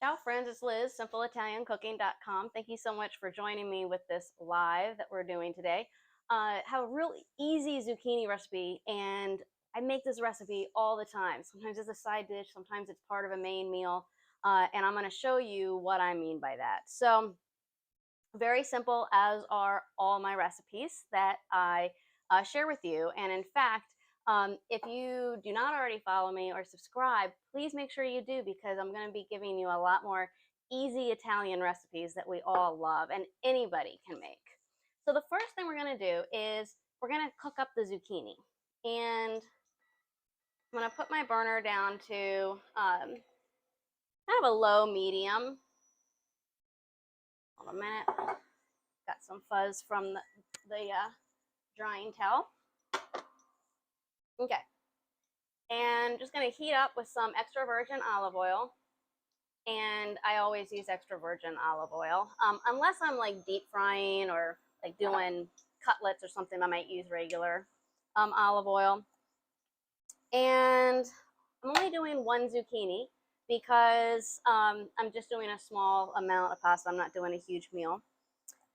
Ciao friends, it's Liz, simpleitaliancooking.com. Thank you so much for joining me with this live that we're doing today. Have a really easy zucchini recipe, and I make this recipe all the time. Sometimes it's a side dish, sometimes it's part of a main meal, and I'm going to show you what I mean by that. So very simple, as are all my recipes that I share with you. And in fact, if you do not already follow me or subscribe, please make sure you do, because I'm going to be giving you a lot more easy Italian recipes that we all love and anybody can make. So the first thing we're going to do is we're going to cook up the zucchini. And I'm going to put my burner down to kind of a low medium. Hold a minute. Got some fuzz from the drying towel. Okay. And just going to heat up with some extra virgin olive oil. And I always use extra virgin olive oil. Unless I'm like deep frying or like doing cutlets or something, I might use regular olive oil. And I'm only doing one zucchini because I'm just doing a small amount of pasta. I'm not doing a huge meal.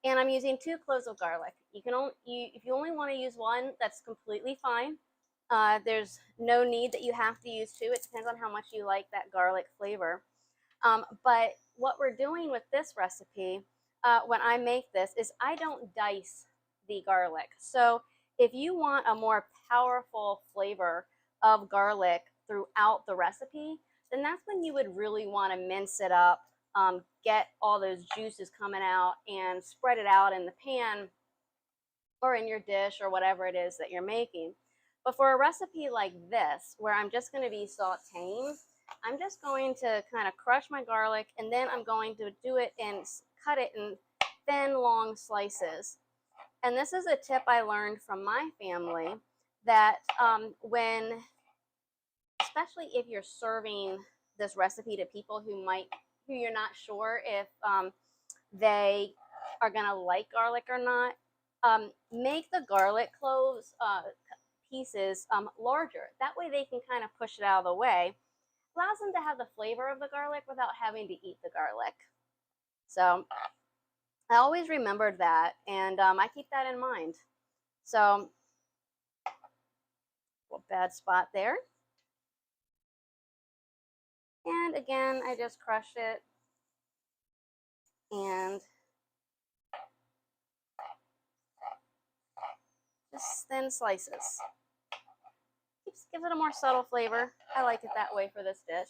And I'm using 2 cloves of garlic. You can if you only want to use one, that's completely fine. There's no need that you have to use 2. It depends on how much you like that garlic flavor. But what we're doing with this recipe, when I make this, is I don't dice the garlic. So if you want a more powerful flavor of garlic throughout the recipe, then that's when you would really want to mince it up, get all those juices coming out and spread it out in the pan or in your dish or whatever it is that you're making. But for a recipe like this, where I'm just going to be sauteing, I'm just going to kind of crush my garlic, and then I'm going to do it and cut it in thin, long slices. And this is a tip I learned from my family, that especially if you're serving this recipe to people who you're not sure if they are going to like garlic or not, make the garlic cloves pieces larger. That way they can kind of push it out of the way. Allows them to have the flavor of the garlic without having to eat the garlic. So I always remembered that, and I keep that in mind. So a bad spot there. And again, I just crush it and just thin slices. Gives it a more subtle flavor. I like it that way for this dish.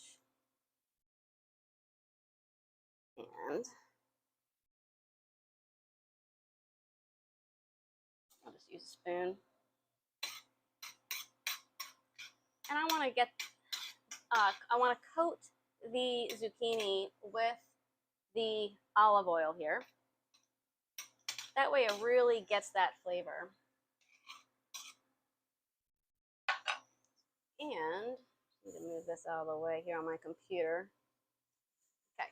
And I'll just use a spoon. And I want to coat the zucchini with the olive oil here. That way it really gets that flavor. And I need to move this out of the way here on my computer. Okay.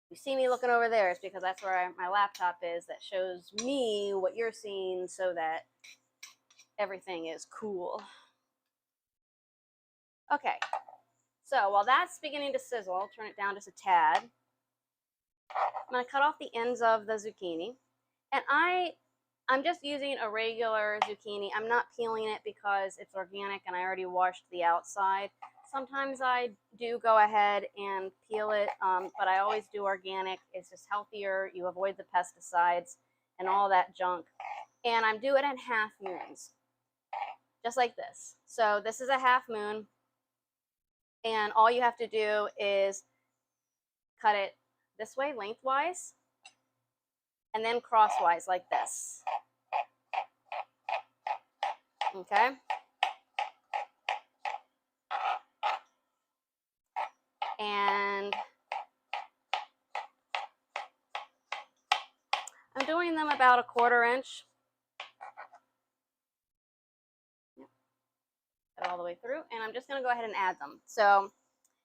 You see me looking over there, it's because that's where my laptop is, that shows me what you're seeing so that everything is cool. Okay, so while that's beginning to sizzle, I'll turn it down just a tad. I'm going to cut off the ends of the zucchini. And I'm just using a regular zucchini. I'm not peeling it because it's organic and I already washed the outside. Sometimes I do go ahead and peel it, but I always do organic. It's just healthier. You avoid the pesticides and all that junk. And I'm doing it in half moons, just like this. So this is a half moon. And all you have to do is cut it this way, lengthwise, and then crosswise like this. Okay? And I'm doing them about a 1/4 inch. Get it all the way through, and I'm just going to go ahead and add them. So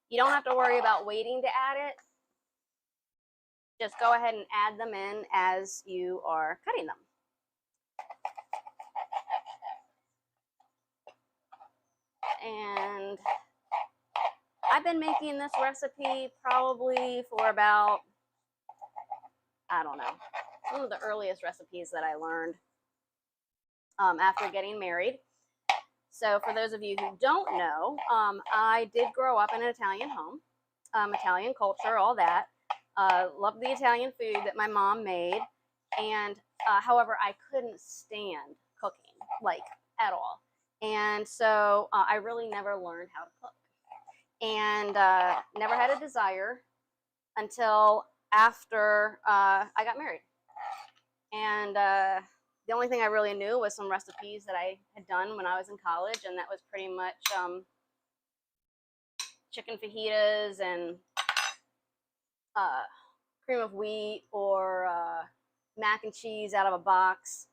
you don't have to worry about waiting to add it. Just go ahead and add them in as you are cutting them. And I've been making this recipe probably for about, I don't know, one of the earliest recipes that I learned after getting married. So for those of you who don't know, I did grow up in an Italian home, Italian culture, all that. Loved the Italian food that my mom made. And however, I couldn't stand cooking, like at all. And so I really never learned how to cook. And never had a desire until after I got married. And the only thing I really knew was some recipes that I had done when I was in college, and that was pretty much chicken fajitas and cream of wheat or mac and cheese out of a box.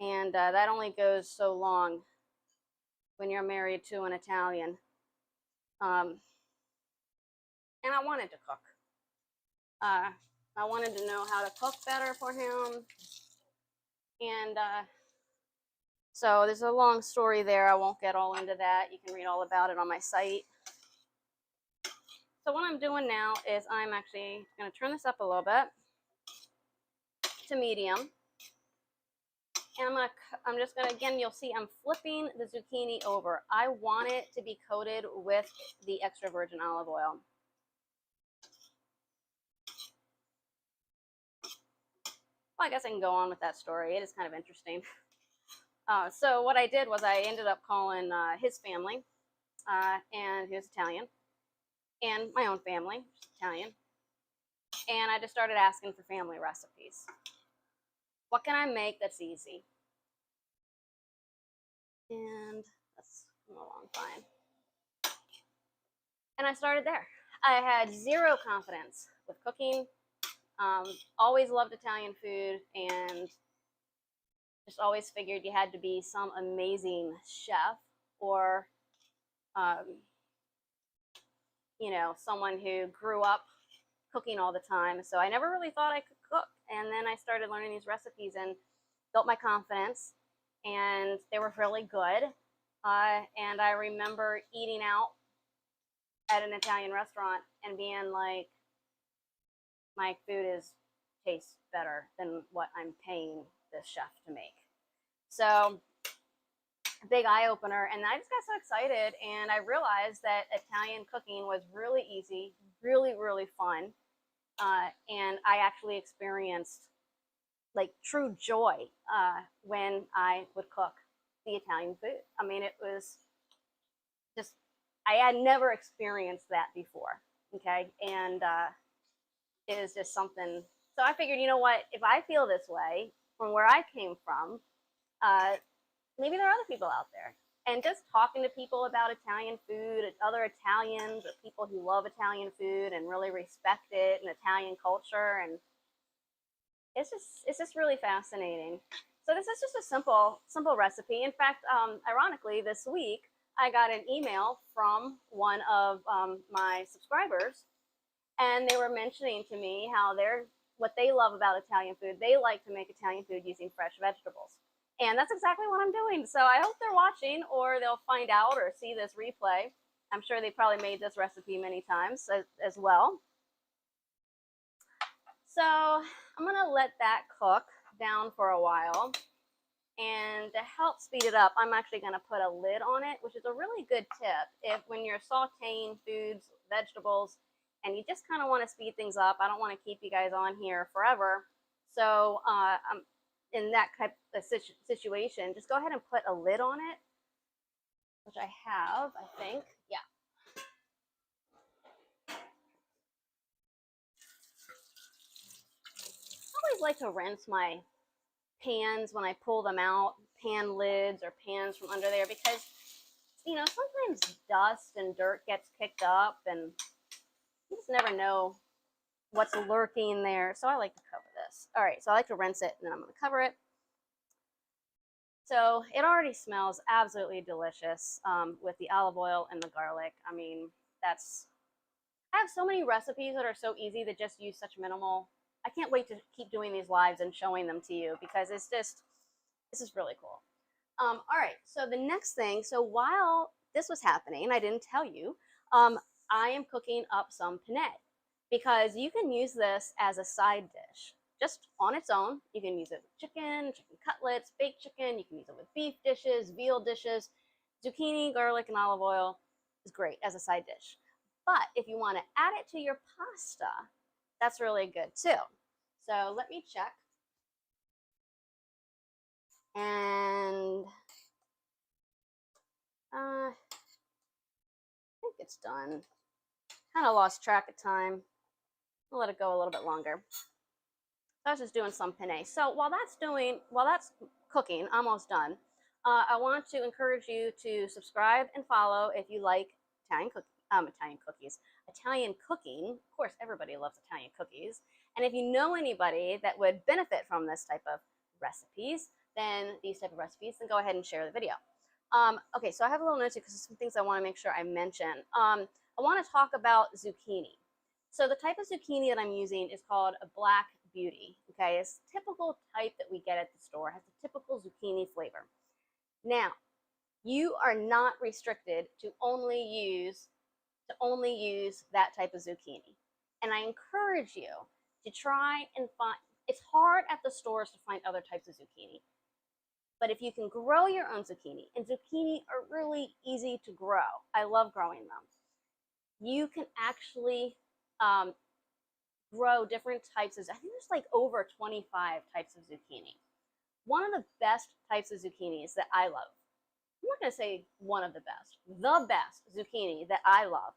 And that only goes so long when you're married to an Italian. And I wanted to cook. I wanted to know how to cook better for him. And so there's a long story there. I won't get all into that. You can read all about it on my site. So what I'm doing now is I'm actually going to turn this up a little bit to medium. And I'm just gonna, again, you'll see I'm flipping the zucchini over. I want it to be coated with the extra virgin olive oil. Well, I guess I can go on with that story. It is kind of interesting. So what I did was I ended up calling his family, and he was Italian, and my own family, which is Italian. And I just started asking for family recipes. What can I make that's easy? And that's come along fine. And I started there. I had zero confidence with cooking. Always loved Italian food, and just always figured you had to be some amazing chef or, you know, someone who grew up cooking all the time. So I never really thought I could cook. And then I started learning these recipes and built my confidence, and they were really good. And I remember eating out at an Italian restaurant and being like, my food tastes better than what I'm paying this chef to make. So big eye opener, and I just got so excited, and I realized that Italian cooking was really easy, really, really fun. And I actually experienced like true joy when I would cook the Italian food. I mean, it was just, I had never experienced that before. Okay. And it is just something. So I figured, you know what, if I feel this way from where I came from, maybe there are other people out there. And just talking to people about Italian food, other Italians or people who love Italian food and really respect it and Italian culture, and it's just really fascinating. So this is just a simple recipe. In fact, ironically, this week I got an email from one of my subscribers, and they were mentioning to me how what they love about Italian food. They like to make Italian food using fresh vegetables. And that's exactly what I'm doing. So I hope they're watching, or they'll find out or see this replay. I'm sure they probably made this recipe many times as well. So I'm gonna let that cook down for a while. And to help speed it up, I'm actually gonna put a lid on it, which is a really good tip. If when you're sauteing foods, vegetables, and you just kind of want to speed things up, I don't want to keep you guys on here forever. So in that type of situation, just go ahead and put a lid on it, which I have, I think. Yeah. I always like to rinse my pans when I pull them out, pan lids or pans from under there, because, you know, sometimes dust and dirt gets kicked up, and you just never know what's lurking there. So I like to cover this. All right, so I like to rinse it, and then I'm going to cover it. So it already smells absolutely delicious with the olive oil and the garlic. I mean, I have so many recipes that are so easy that just use such minimal. I can't wait to keep doing these lives and showing them to you, because this is really cool. All right, so the next thing, so while this was happening, I didn't tell you, I am cooking up some penne because you can use this as a side dish. Just on its own, you can use it with chicken, chicken cutlets, baked chicken, you can use it with beef dishes, veal dishes. Zucchini, garlic, and olive oil is great as a side dish. But if you want to add it to your pasta, that's really good too. So let me check. And I think it's done. Kind of lost track of time. I'll let it go a little bit longer. So I was just doing some penne. So while that's cooking, almost done. I want to encourage you to subscribe and follow if you like Italian cookies, Italian cooking. Of course, everybody loves Italian cookies. And if you know anybody that would benefit from this type of recipes, then go ahead and share the video. Okay, so I have a little note here because some things I want to make sure I mention. I want to talk about zucchini. So the type of zucchini that I'm using is called a black beauty. Okay, it's typical type that we get at the store. It has a typical zucchini flavor. Now, you are not restricted to only use that type of zucchini. And I encourage you to try and find, it's hard at the stores to find other types of zucchini. But if you can grow your own zucchini, and zucchini are really easy to grow. I love growing them. You can actually grow different types of, I think there's like over 25 types of zucchini. One of the best types of zucchinis that I love, I'm not going to say one of the best zucchini that I love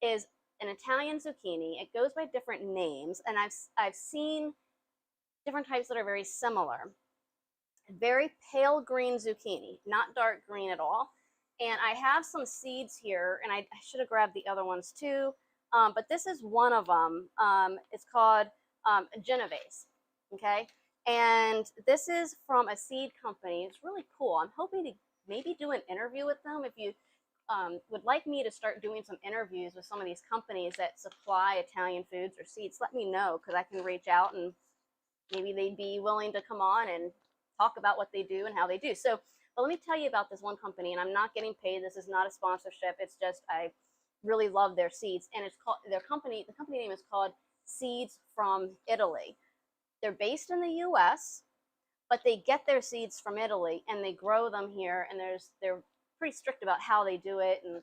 is an Italian zucchini. It goes by different names, and I've seen different types that are very similar. Very pale green zucchini, not dark green at all. And I have some seeds here, and I should have grabbed the other ones too. But this is one of them. It's called Genovese, okay? And this is from a seed company. It's really cool. I'm hoping to maybe do an interview with them. If you would like me to start doing some interviews with some of these companies that supply Italian foods or seeds, let me know, because I can reach out and maybe they'd be willing to come on and talk about what they do and how they do. So, but let me tell you about this one company, and I'm not getting paid. This is not a sponsorship. It's just I really love their seeds, and it's called the company name is called Seeds from Italy. They're based in the U.S., but they get their seeds from Italy and they grow them here, and they're pretty strict about how they do it, and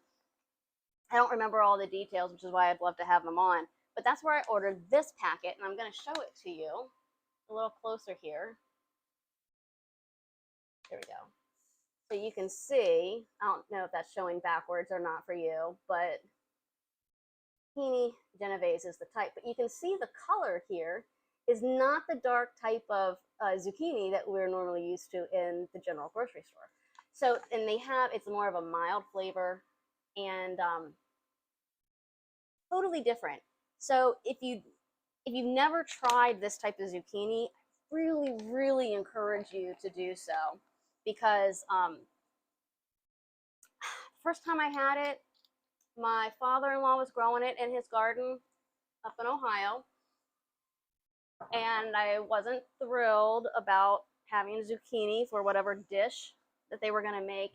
I don't remember all the details, which is why I'd love to have them on. But that's where I ordered this packet, and I'm going to show it to you a little closer here. There we go. So you can see, I don't know if that's showing backwards or not for you, but zucchini Genovese is the type. But you can see the color here is not the dark type of zucchini that we're normally used to in the general grocery store. So, and it's more of a mild flavor and totally different. So if you've never tried this type of zucchini, I really, really encourage you to do so. Because first time I had it, my father-in-law was growing it in his garden up in Ohio, and I wasn't thrilled about having zucchini for whatever dish that they were going to make,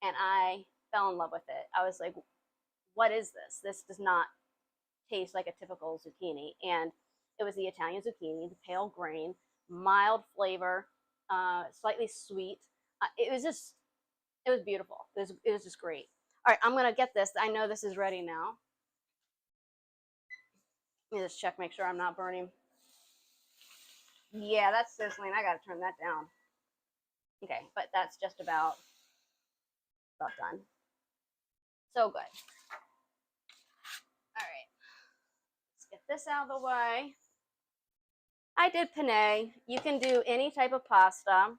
and I fell in love with it. I was like, what is this? This does not taste like a typical zucchini. And it was the Italian zucchini, the pale green, mild flavor, slightly sweet. It was beautiful. It was just great. All right, I'm gonna get this. I know this is ready now. Let me just check, make sure I'm not burning. Yeah, that's sizzling. I gotta turn that down. Okay, but that's just about done. So good. All right, let's get this out of the way. I did penne. You can do any type of pasta.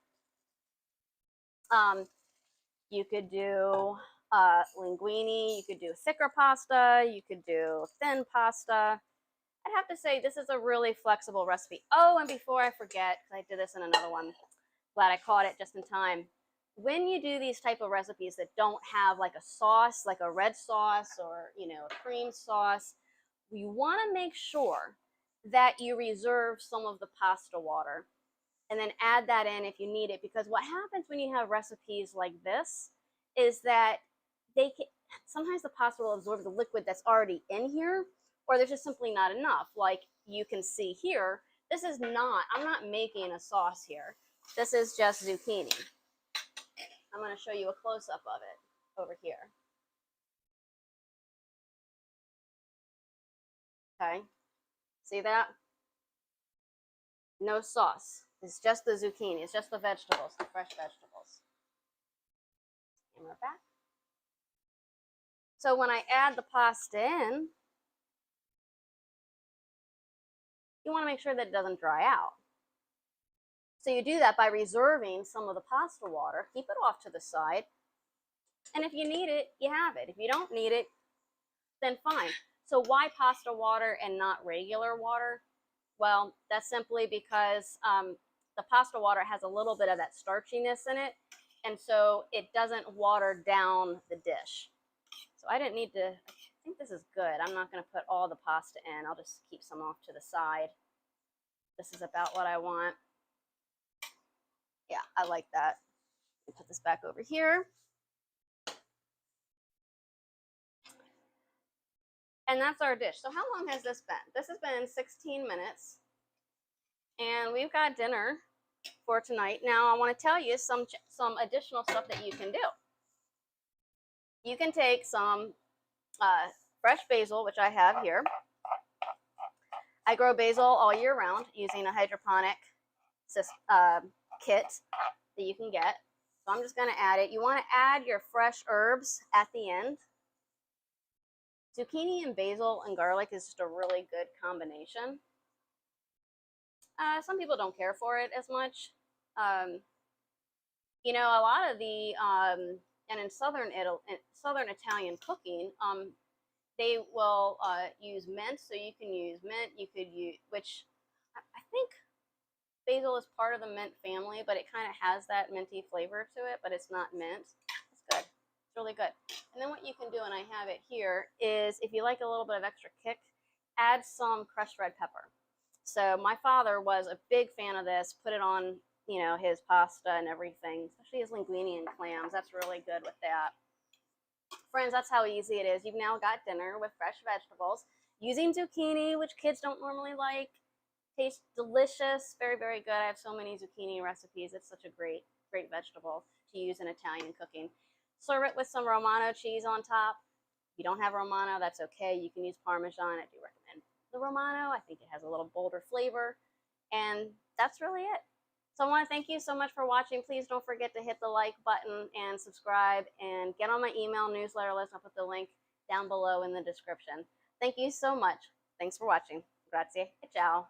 You could do linguini, you could do thicker pasta, you could do thin pasta. I'd have to say this is a really flexible recipe. Oh, and before I forget, because I did this in another one, glad I caught it just in time. When you do these type of recipes that don't have like a sauce, like a red sauce or, a cream sauce, you want to make sure that you reserve some of the pasta water and then add that in if you need it. Because what happens when you have recipes like this is that sometimes the pasta will absorb the liquid that's already in here, or there's just simply not enough. Like you can see here, this is not, I'm not making a sauce here. This is just zucchini. I'm going to show you a close-up of it over here. Okay, see that? No sauce. It's just the zucchini. It's just the vegetables, the fresh vegetables. Camera back. So when I add the pasta in, you want to make sure that it doesn't dry out. So you do that by reserving some of the pasta water. Keep it off to the side. And if you need it, you have it. If you don't need it, then fine. So why pasta water and not regular water? Well, that's simply because the pasta water has a little bit of that starchiness in it, and so it doesn't water down the dish. So I didn't need to, I think this is good. I'm not going to put all the pasta in. I'll just keep some off to the side. This is about what I want. Yeah, I like that. Put this back over here. And that's our dish. So how long has this been? This has been 16 minutes. And we've got dinner for tonight. Now I want to tell you some additional stuff that you can do. You can take some fresh basil, which I have here. I grow basil all year round using a hydroponic kit that you can get. So I'm just going to add it. You want to add your fresh herbs at the end. Zucchini and basil and garlic is just a really good combination. Some people don't care for it as much. You know, a lot of the, and in southern Italian cooking, they will use mint. So you can use mint. You could use, which I think basil is part of the mint family, but it kind of has that minty flavor to it, but it's not mint. It's good. It's really good. And then what you can do, and I have it here, is if you like a little bit of extra kick, add some crushed red pepper. So my father was a big fan of this, put it on, you know, his pasta and everything, especially his linguini and clams. That's really good with that. Friends, that's how easy it is. You've now got dinner with fresh vegetables using zucchini, which kids don't normally like. Tastes delicious, very, very good. I have so many zucchini recipes. It's such a great vegetable to use in Italian cooking. Serve it with some Romano cheese on top. If you don't have Romano, that's okay. You can use Parmesan. I do recommend the Romano. I think it has a little bolder flavor. And that's really it. So I want to thank you so much for watching. Please don't forget to hit the like button and subscribe and get on my email newsletter list. I'll put the link down below in the description. Thank you so much. Thanks for watching. Grazie e ciao.